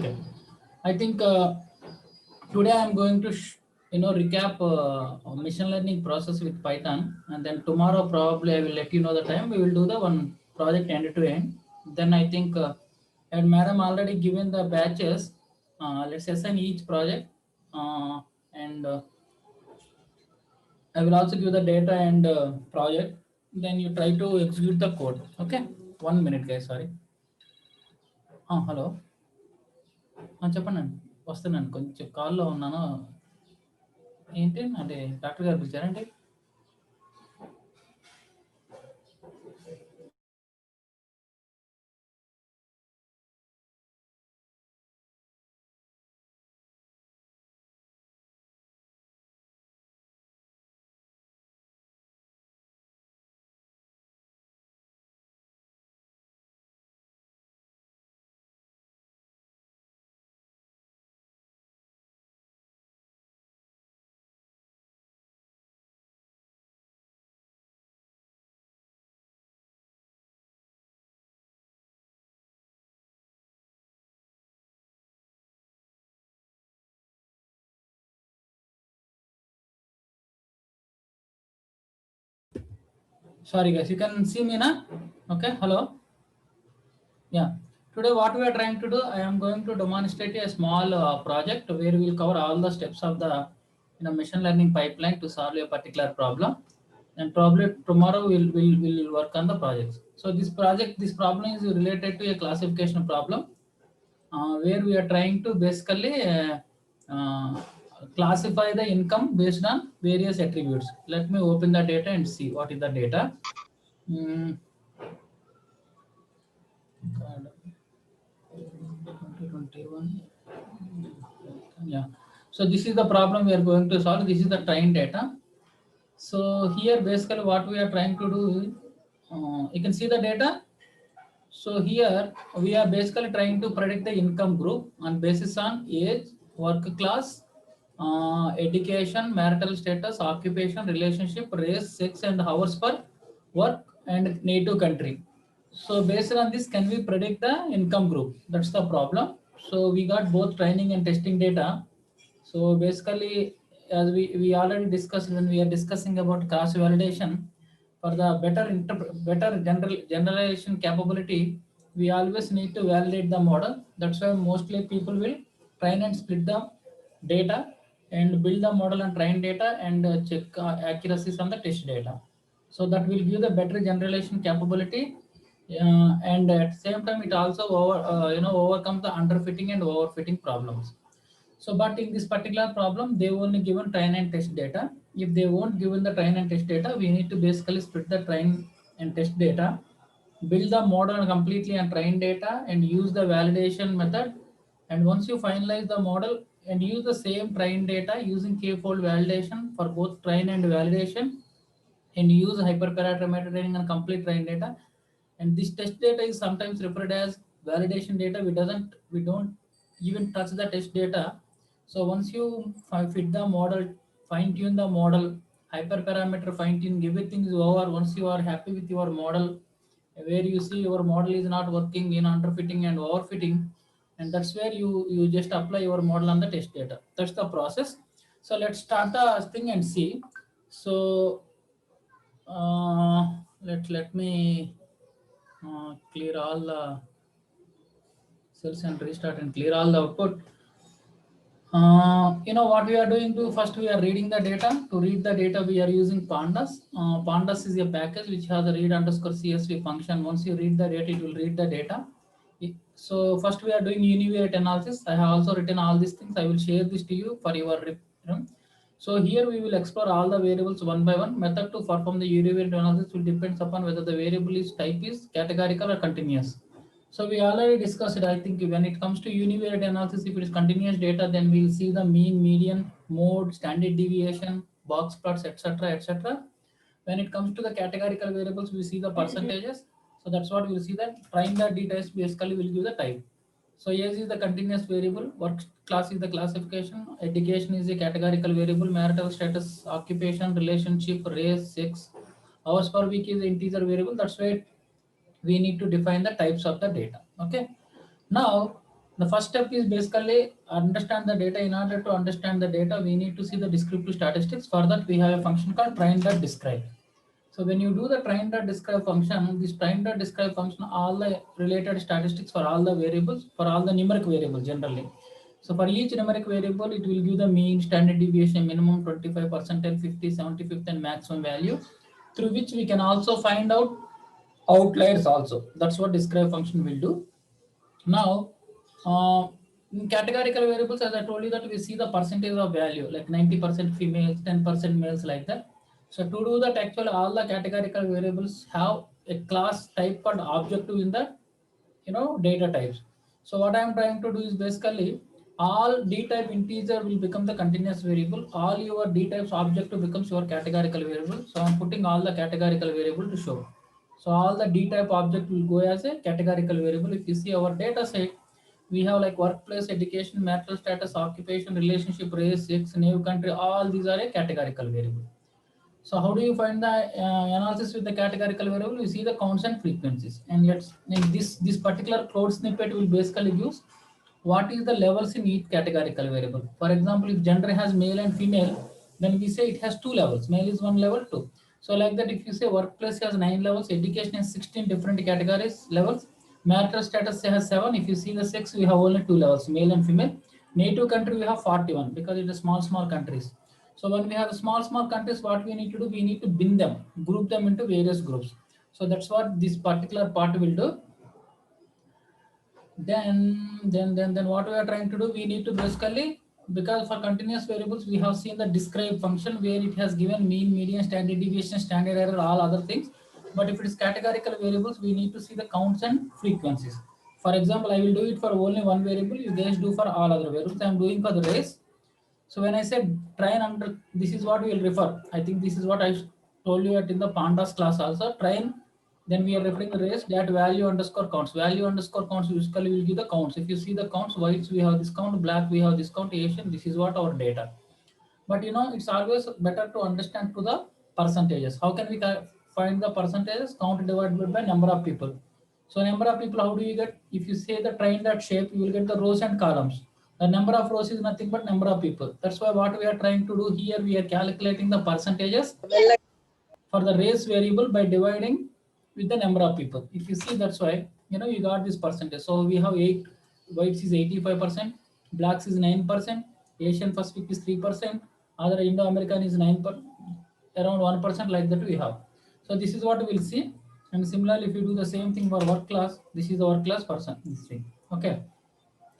Okay. I think today I'm going to recap machine learning process with Python, and then tomorrow probably I will let you know the time. We will do the one project end to end. Then I think and madam already given the batches. Let's assign each project, and I will also give the data and project. Then you try to execute the code. Okay. 1 minute, guys. Sorry. Hello. చెప్పండి వస్తున్నాను కొంచెం కాల్లో ఉన్నాను ఏంటి అంటే doctor గారు పిలిచారండి Sorry guys, you can see me now? Okay, hello. Yeah, today what we are trying to do, I am going to demonstrate a small project where we will cover all the steps of the machine learning pipeline to solve a particular problem. And probably tomorrow we'll work on the projects. So this problem is related to a classification problem where we are trying to basically classify the income based on various attributes. Let me open the data and see what is the data. 2021. Yeah. So this is the problem we are going to solve. This is the trained data. So here basically what we are trying to do, you can see the data. So here we are basically trying to predict the income group on basis on age, work class, education, marital status, occupation, relationship, race, sex, and hours per work, and native country. So based on this, can we predict the income group? That's the problem. So we got both training and testing data. So basically, as we already discussed when we are discussing about class validation, for the better generalization capability, we always need to validate the model. That's why mostly people will train and split the data and build the model and train data and check accuracies on the test data. So that will give the better generalization capability, and at the same time it also overcomes the underfitting and overfitting problems. So, but in this particular problem, they only given train and test data. If they won't given the train and test data, we need to basically split the train and test data, build the model completely on train data, and use the validation method. And once you finalize the model and use the same train data using k-fold validation for both train and validation, and use hyperparameter training and complete train data. And this test data is sometimes referred as validation data. We don't even touch the test data. So once you fit the model, fine tune the model, hyperparameter fine tune, everything is over. Once you are happy with your model, where you see your model is not working in underfitting and overfitting, and that's where you just apply your model on the test data. That's the process. So let's start the thing and see. So let me clear all the cells and restart and clear all the output. What we are doing to first we are reading the data. To read the data we are using pandas. Pandas is a package which has a read underscore CSV function. Once you read the data, it will read the data. So first we are doing univariate analysis. I have also written all these things. I will share this to you for your So here we will explore all the variables one by one. Method to perform the univariate analysis will depends upon whether the variable is type is categorical or continuous. So we already discussed it. I think when it comes to univariate analysis, if it is continuous data, then we'll see the mean, median, mode, standard deviation, box plots, etc., etc. When it comes to the categorical variables, we see the percentages. So that's what we'll see that trying the details basically will give the type. So age is the continuous variable, work class is the classification, education is a categorical variable, marital status, occupation, relationship, race, sex, hours per week is the integer variable. That's why we need to define the types of the data. Okay. Now The first step is basically understand the data. In order to understand the data, we need to see the descriptive statistics. For that, we have a function called train.describe. So when you do the train.describe function, this train.describe function, all the related statistics for all the variables, for all the numeric variables generally. So for each numeric variable, it will give the mean, standard deviation, minimum 25%, 50, 75th, and maximum value, through which we can also find out outliers also. That's what describe function will do. Now, in categorical variables, as I told you that we see the percentage of value, like 90% females, 10% males, like that. So to do that, actually all the categorical variables have a class type called objective in the data types. So what I am trying to do is basically all d type integer will become the continuous variable. All your d types objective becomes your categorical variable. So I'm putting all the categorical variable to show. So all the d type object will go as a categorical variable. If you see our data set, we have like workplace, education, marital status, occupation, relationship, race, sex, name, country. All these are a categorical variable. So how do you find the analysis with the categorical variable? You see the counts and frequencies. And let's in this particular code snippet will basically use what is the levels in each categorical variable. For example, if gender has male and female, then we say it has two levels. Male is one level, two. So like that, if you say workplace has 9 levels, education has 16 different categories levels, marital status has 7. If you see the sex, we have only two levels, male and female. Native country we have 41 because it is small countries. So when we have small countries, what we need to do, we need to bin them, group them into various groups. So that's what this particular part will do. Then what we are trying to do, we need to basically, because for continuous variables, we have seen the describe function where it has given mean, median, standard deviation, standard error, all other things. But if it is categorical variables, we need to see the counts and frequencies. For example, I will do it for only one variable. You guys do for all other variables. I am doing for the race. So when I said train under, this is what we will refer. I think this is what I told you at in the pandas class also. Train, then we are referring the race that value underscore counts. Value underscore counts usually will give the counts. If you see the counts, whites we have this count, black we have this count, Asian, this is what our data. But it's always better to understand to the percentages. How can we find the percentages? Count divided by number of people. So number of people, how do you get? If you say the train that shape, you will get the rows and columns. The number of rows is nothing but number of people. That's why what we are trying to do here, we are calculating the percentages for the race variable by dividing with the number of people. If you see, that's why you got this percentage. So we have 8 whites is 85%, blacks is 9%, Asian Pacific is 3%, other Indo-American is 9%, around 1%, like that we have. So this is what we will see. And similarly, if you do the same thing for work class, this is the work class person, this thing. Okay,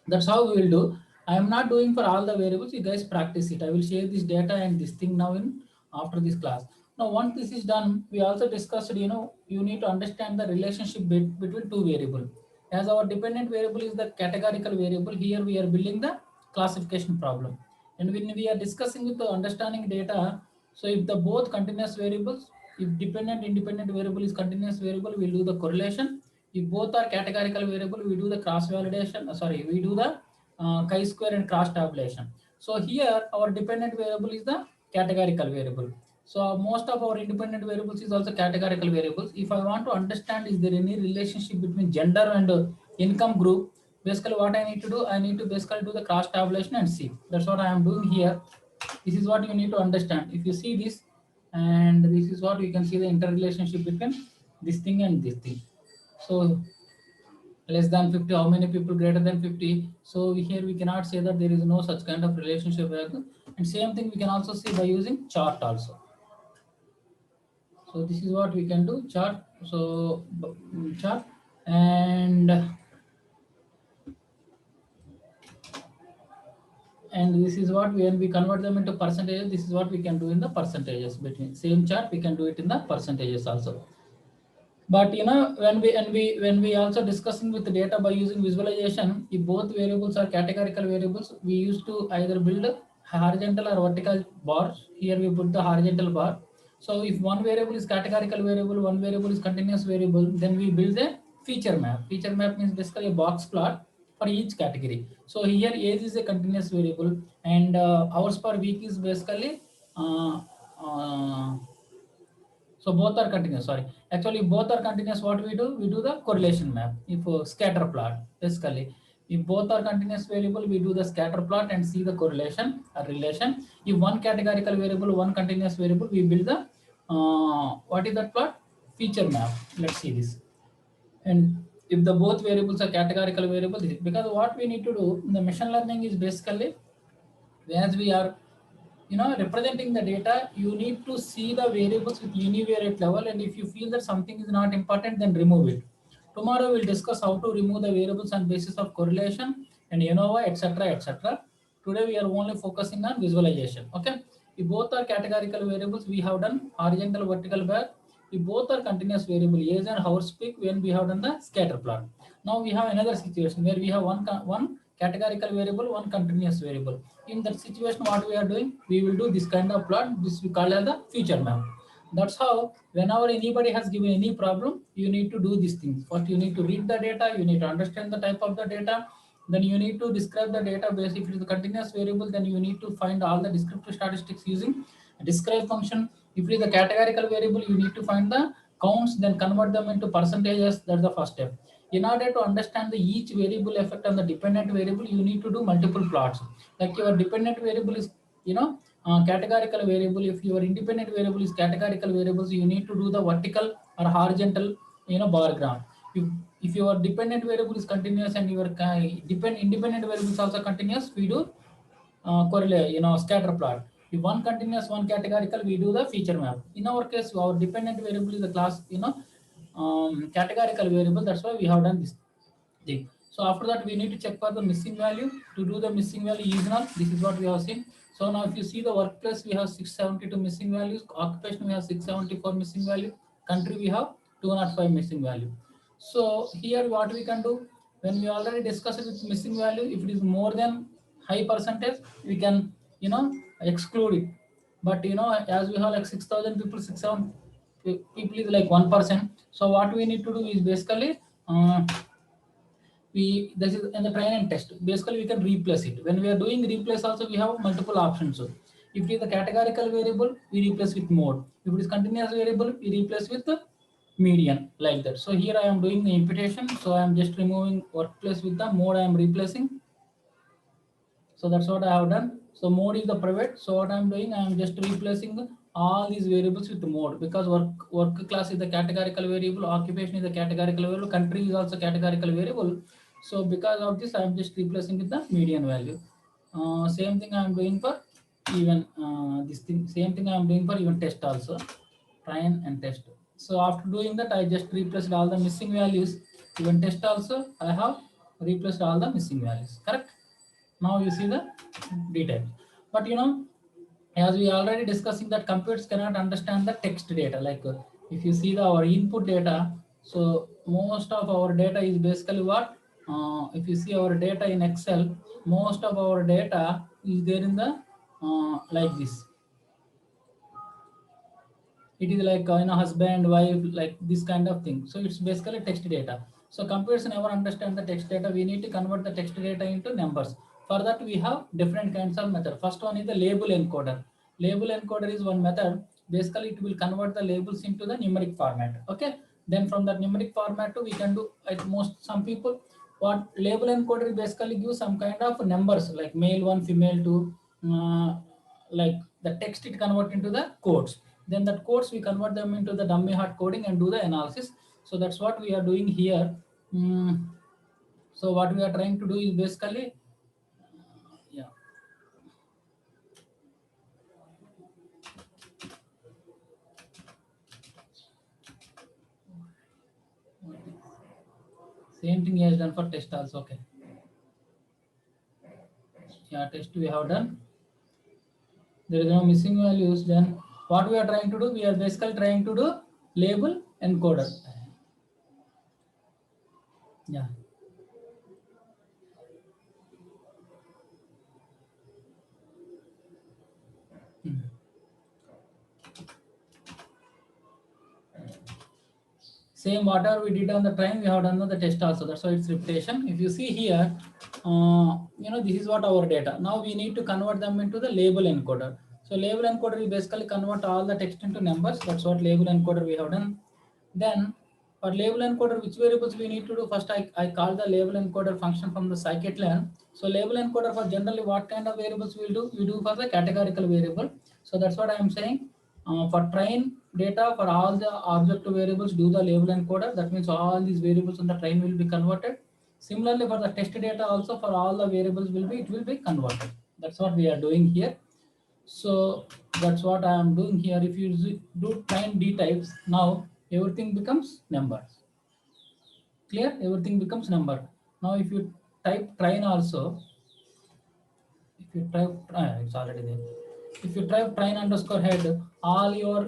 that's how we will do. I am not doing for all the variables. You guys practice it. I will share this data and this thing now in after this class. Now, once this is done, we also discussed, you need to understand the relationship between two variables. As our dependent variable is the categorical variable, here we are building the classification problem. And when we are discussing with the understanding data, so if the both continuous variables, if dependent independent variable is continuous variable, we'll do the correlation. If both are categorical variable, we do the cross validation. Sorry, we do the chi-square and cross tabulation. So here our dependent variable is the categorical variable. So most of our independent variables is also categorical variables. If I want to understand is there any relationship between gender and income group, basically what I need to do, I need to basically do the cross tabulation and see. That's what I am doing here. This is what you need to understand. If you see this, and this is what you can see the interrelationship between this thing and this thing. So less than 50, how many people greater than 50? So here we cannot say that there is no such kind of relationship. And same thing we can also see by using chart also. So this is what we can do, chart. So chart, and this is what when we convert them into percentages, this is what we can do in the percentages. Between same chart, we can do it in the percentages also. But when we also discussing with the data by using visualization, if both variables are categorical variables, we used to either build horizontal or vertical bars. Here we put the horizontal bar. So if one variable is categorical variable, one variable is continuous variable, then we build a feature map. Feature map means basically a box plot for each category. So here age is a continuous variable, and hours per week is basically so both are continuous. Sorry, actually both are continuous. What we do the correlation map. If scatter plot, basically If both are continuous variable, we do the scatter plot and see the correlation or relation. If one categorical variable, one continuous variable, we build the what is that plot? Feature map. Let's see this. And if the both variables are categorical variables, because what we need to do in the machine learning is basically, as we are representing the data, you need to see the variables with univariate level, and if you feel that something is not important, then remove it. Tomorrow we'll discuss how to remove the variables on basis of correlation and ANOVA, etc., etc. Today we are only focusing on visualization. Okay, if both are categorical variables, we have done horizontal vertical bar. If both are continuous variable, age and hours peak, when we have done the scatter plot. Now we have another situation where we have one categorical variable, one continuous variable. In that situation, what we are doing, we will do this kind of plot. This we call as the feature map. That's how whenever anybody has given any problem, you need to do these things. First, you need to read the data, you need to understand the type of the data, then you need to describe the database. If it is a continuous variable, then you need to find all the descriptive statistics using a describe function. If it is a categorical variable, you need to find the counts, then convert them into percentages. That's the first step. In order to understand the each variable effect on the dependent variable, you need to do multiple plots. Like your dependent variable is, categorical variable. If your independent variable is categorical variables, you need to do the vertical or horizontal, bar graph. If your dependent variable is continuous and your independent variable is also continuous, we do correlate, scatter plot. If one continuous, one categorical, we do the feature map. In our case, our dependent variable is the class, categorical variable. That's why we have done this thing. So after that, we need to check for the missing value. To do the missing value is null. This is what we have seen. So now if you see the workplace, we have 672 missing values. Occupation, we have 674 missing value. Country, we have 205 missing value. So here what we can do, when we already discussed it with missing value, if it is more than high percentage, we can, exclude it. But as we have like 6,000 people, 6,000 people is like 1%. So what we need to do is basically, this is in the train and test. Basically, we can replace it. When we are doing replace, also we have multiple options. So if it is a categorical variable, we replace with mode. If it is continuous variable, we replace with the median, like that. So here I am doing the imputation. So I am just removing workplace with the mode I am replacing. So that's what I have done. So mode is the private. So what I'm doing, I am just replacing all these variables with the mode, because work class is the categorical variable, occupation is the categorical variable, country is also categorical variable. So because of this, I am just replacing with the median value. Same thing I am doing for even this thing. Same thing I am doing for even test also, train and test. So after doing that, I just replaced all the missing values. Even test also, I have replaced all the missing values. Correct? Now you see the details. But as we already discussing that computers cannot understand the text data. Like if you see our input data, so most of our data is basically what? If you see our data in Excel, most of our data is there in the like this. It is like husband, wife, like this kind of thing. So it's basically text data. So computers never understand the text data. We need to convert the text data into numbers. For that, we have different kinds of method. First one is the label encoder. Label encoder is one method. Basically, it will convert the labels into the numeric format. Okay. Then from that numeric format, we can do at most some people. What label encoder basically gives some kind of numbers like male one, female two, like the text it convert into the codes. Then that codes we convert them into the dummy hard coding and do the analysis. So that's what we are doing here. So what we are trying to do is basically, yeah. Same thing he has done for test also. Okay. Yeah, test we have done. There is no missing values. Then what we are trying to do, we are basically trying to do label encoder. Yeah. Same whatever we did on the train, we have done on the test also. That's why it's repetition. If you see here, this is what our data. Now we need to convert them into the label encoder. So label encoder will basically convert all the text into numbers. That's what label encoder we have done. Then For label encoder, which variables we need to do? First, I call the label encoder function from the scikit-learn. So label encoder for generally what kind of variables we'll do? We do for the categorical variable. So that's what I am saying. For train data, for all the object variables, do the label encoder. That means all these variables on the train will be converted. Similarly, for the test data also, for all the variables it will be converted. That's what we are doing here. So that's what I am doing here. If you do train d types, now everything becomes numbers. Clear? Everything becomes number. Now if you type train also, if you type it's already there. If you type train underscore head, all your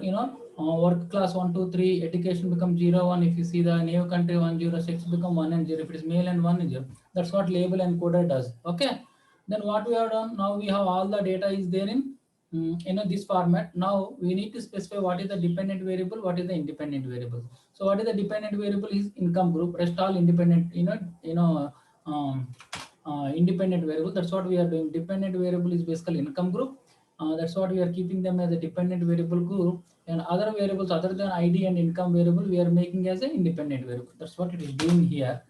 work class 1, 2, 3 education become 0, 1. If you see the new country 106 become 1 and 0. If it is male and 1 and 0, that's what label encoder does. Okay. Then what we have done now, we have all the data is there in this format. Now we need to specify what is the dependent variable, what is the independent variable. So what is the dependent variable is income group. Rest all independent independent variable. That's what we are doing. Dependent variable is basically income group. That's what we are keeping them as a dependent variable group, and other variables other than ID and income variable we are making as an independent variable. That's what it is doing here.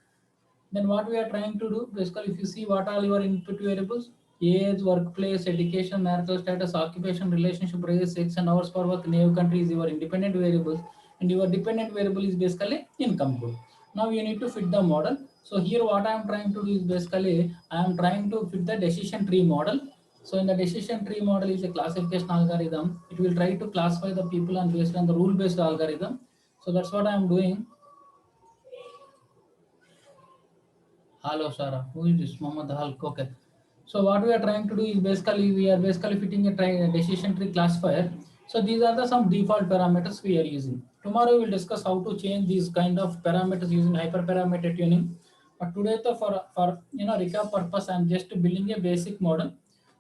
Then what we are trying to do, basically, if you see what are your input variables: age, workplace, education, marital status, occupation, relationship, race, sex, and hours for work. New country is your independent variables, and your dependent variable is basically income group. Now you need to fit the model. So here what I am trying to do is basically I am trying to fit the decision tree model. So in the decision tree model is a classification algorithm. It will try to classify the people and based on the rule-based algorithm. So that's what I am doing. Hello, Sarah. Who is this? Mohammed Hulk. Okay. So what we are trying to do is basically we are basically fitting a decision tree classifier. So these are the some default parameters we are using. Tomorrow we'll discuss how to change these kind of parameters using hyperparameter tuning. But today, for recap purpose, I'm just building a basic model.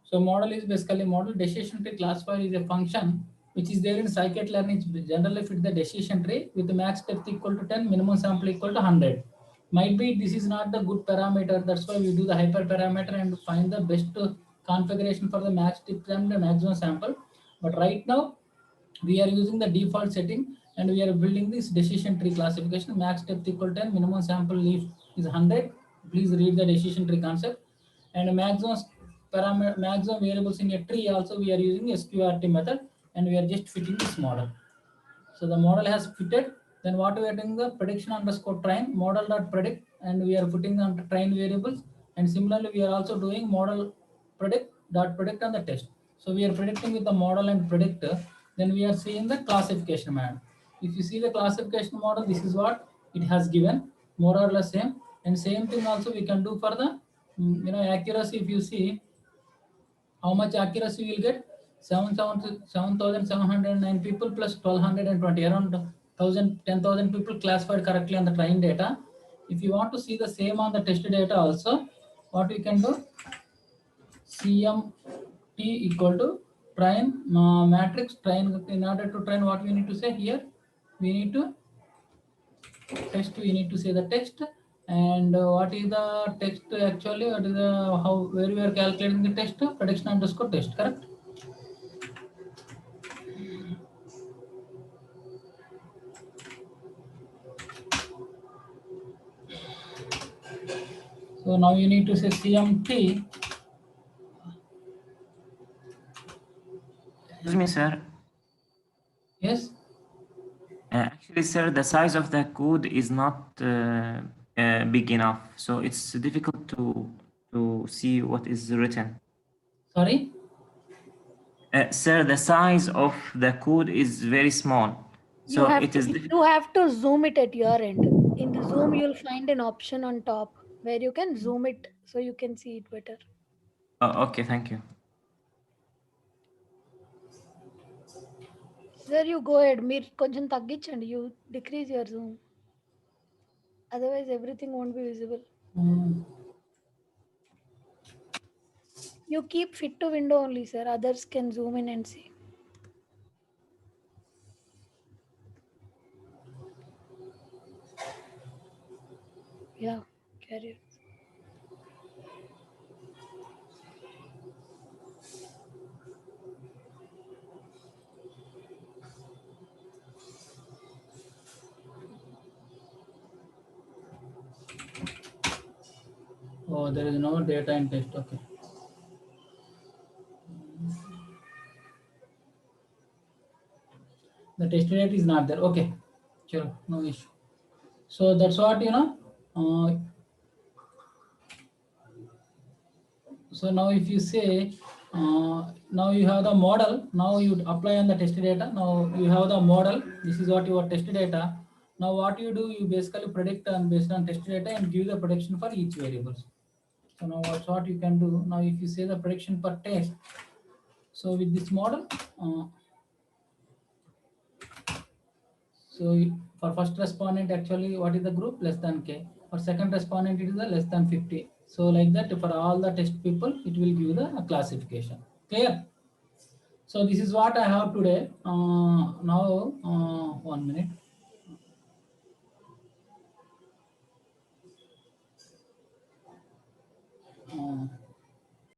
So model is basically model decision tree classifier is a function which is there in scikit-learn. It generally fit the decision tree with the max depth equal to 10, minimum sample equal to 100. Might be this is not the good parameter. That's why we do the hyperparameter and find the best configuration for the max depth and the maximum sample. But right now we are using the default setting and we are building this decision tree classification. Max depth equal to 10, minimum sample leaf is 100. Please read the decision tree concept. And maximum parameter, maximum variables in a tree also we are using SQRT method, and we are just fitting this model. So the model has fitted. Then what we are doing, the prediction underscore train model dot predict, and we are putting the train variables. And similarly, we are also doing model predict on the test. So we are predicting with the model and predictor. Then we are seeing the classification map. If you see the classification model, this is what it has given, more or less same. And same thing also we can do for the accuracy. If you see how much accuracy we will get, 7,709 people plus 1,220, around 1,000, 10,000 people classified correctly on the train data. If you want to see the same on the test data also, what we can do, CMT equal to train matrix train. In order to train, what we need to say here, we need to text, we need to say the text. And what is the text actually, what is the how where we are calculating the text, prediction underscore test, correct? So now you need to say CMT. Excuse me, sir. Yes. Actually, sir, the size of the code is not big enough, so it's difficult to see what is written. Sorry. Sir, the size of the code is very small, You so have it to is you have to zoom it at your end. In the zoom, you'll find an option on top where you can zoom it so you can see it better. Okay, thank you. Sir, you go ahead. మీరు కొంచెం తగ్గించండి. You decrease your zoom. Otherwise, everything won't be visible. You keep fit to window only, sir. Others can zoom in and see. Yeah, carry on. Oh, there is no data in test. Okay. The test data is not there. Okay. Sure, no issue. So that's what so now if you say, now you have the model, now you apply on the test data, now you have the model, this is what your test data. Now what you do, you basically predict on based on test data and give the prediction for each variable. So now what's what you can do, now if you say the prediction per test, so with this model, so for first respondent, actually, what is the group? Less than K. For second respondent, it is the less than 50. So like that, for all the test people, it will give the classification. Clear? So this is what I have today. Now, 1 minute.